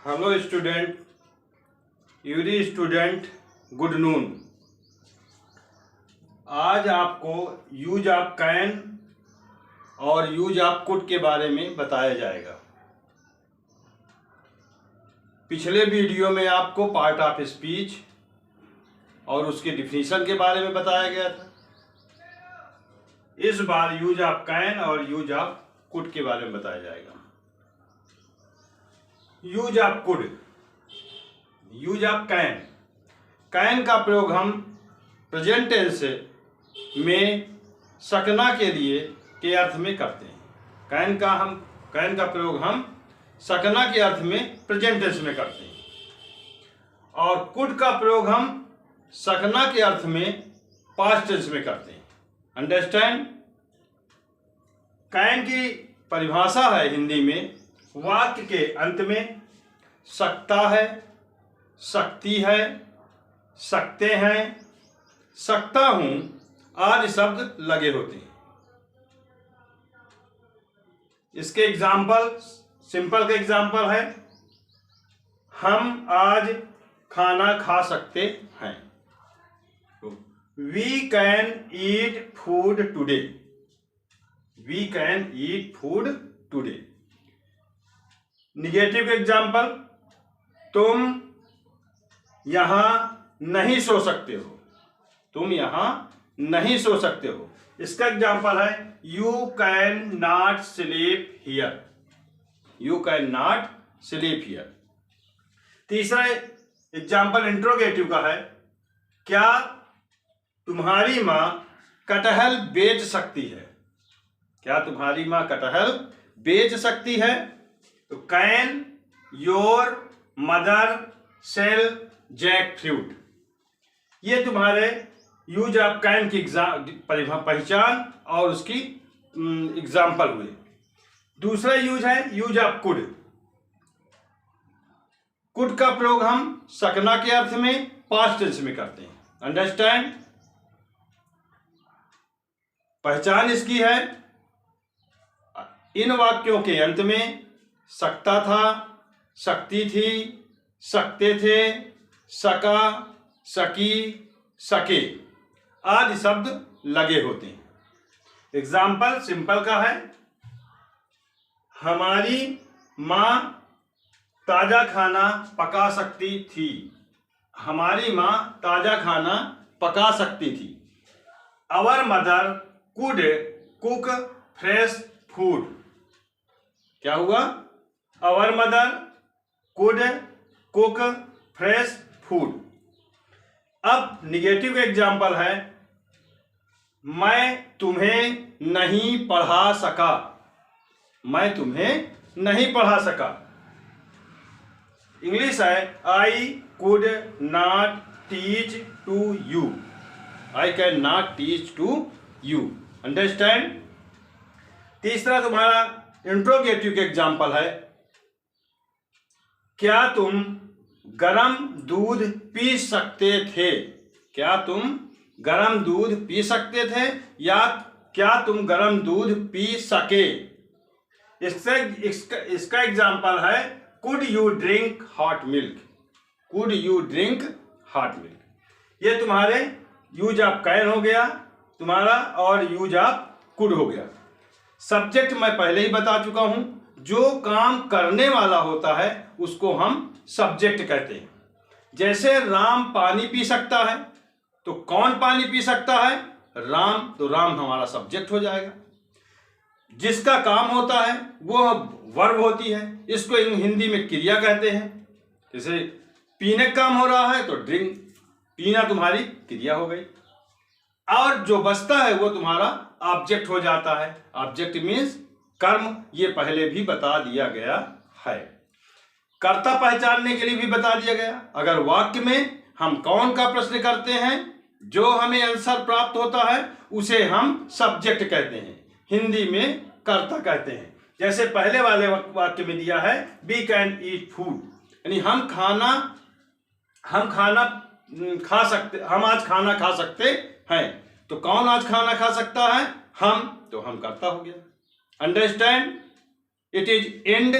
Hello student, Yuri student, good noon. आज आपको use of can और यूज ऑफ कुड के बारे में बताया जाएगा। पिछले वीडियो में आपको पार्ट ऑफ स्पीच और उसके डिफिनीशन के बारे में बताया गया था। इस बार यूज ऑफ कैन और यूज ऑफ कुड के बारे में बताया जाएगा। Use of could, use of can. Can का प्रयोग हम प्रेजेंट टेंस में सकना के लिए के अर्थ में करते हैं। कैन का प्रयोग हम सकना के अर्थ में प्रेजेंट टेंस में करते हैं और कुड का प्रयोग हम सकना के अर्थ में पास्ट टेंस में करते हैं। अंडरस्टैंड? कैन की परिभाषा है हिंदी में, वाक्य के अंत में सकता है, सकती है, सकते हैं, सकता हूं आदि शब्द लगे होते हैं। इसके एग्जाम्पल, सिंपल का एग्जाम्पल है, हम आज खाना खा सकते हैं। We can eat food today. We can eat food today. Negative example, तुम यहां नहीं सो सकते हो। तुम यहां नहीं सो सकते हो। इसका एग्जाम्पल है you can not sleep here. You can not sleep here. तीसरा एग्जाम्पल इंट्रोगेटिव का है, क्या तुम्हारी मां कटहल बेच सकती है? क्या तुम्हारी मां कटहल बेच सकती है? तो can your mother sell jackfruit. ये तुम्हारे यूज ऑफ कैन की पहचान और उसकी एग्जाम्पल हुए। दूसरा यूज है यूज ऑफ कुड। कुड का प्रयोग हम सकना के अर्थ में पास्ट टेंस में करते हैं। अंडरस्टैंड? पहचान इसकी है, इन वाक्यों के अंत में सकता था, सकती थी, सकते थे, सका, सकी, सके आदि शब्द लगे होते हैं। एग्जाम्पल सिंपल का है, हमारी मां ताजा खाना पका सकती थी। हमारी मां ताजा खाना पका सकती थी। Our mother could cook fresh food. क्या हुआ? Our mother could cook fresh food. अब निगेटिव एग्जाम्पल है, मैं तुम्हें नहीं पढ़ा सका। मैं तुम्हें नहीं पढ़ा सका। इंग्लिश है, I could not teach to you. I can not teach to you. Understand? तीसरा तुम्हारा इंट्रोगेटिव के एग्जाम्पल है, क्या तुम गरम दूध पी सकते थे? क्या तुम गरम दूध पी सकते थे या क्या तुम गरम दूध पी सके? इसका एग्जाम्पल है, could you drink hot milk. Could you drink hot milk. ये तुम्हारे यूज ऑफ कैन हो गया तुम्हारा और यूज ऑफ कुड हो गया। सब्जेक्ट मैं पहले ही बता चुका हूं, जो काम करने वाला होता है उसको हम सब्जेक्ट कहते हैं। जैसे राम पानी पी सकता है, तो कौन पानी पी सकता है? राम। तो राम हमारा सब्जेक्ट हो जाएगा। जिसका काम होता है वो वर्ब होती है, इसको हिंदी में क्रिया कहते हैं। जैसे पीने का काम हो रहा है तो ड्रिंक, पीना तुम्हारी क्रिया हो गई। और जो बचता है वो तुम्हारा ऑब्जेक्ट हो जाता है। ऑब्जेक्ट मीन्स कर्म। ये पहले भी बता दिया गया है। कर्ता पहचानने के लिए भी बता दिया गया। अगर वाक्य में हम कौन का प्रश्न करते हैं, जो हमें आंसर प्राप्त होता है उसे हम सब्जेक्ट कहते हैं, हिंदी में कर्ता कहते हैं। जैसे पहले वाले वाक्य में दिया है, वी कैन ईट फूड, यानी हम आज खाना खा सकते हैं। तो कौन आज खाना खा सकता है? हम। तो हम कर्ता हो गया। अंडरस्टैंड? It is and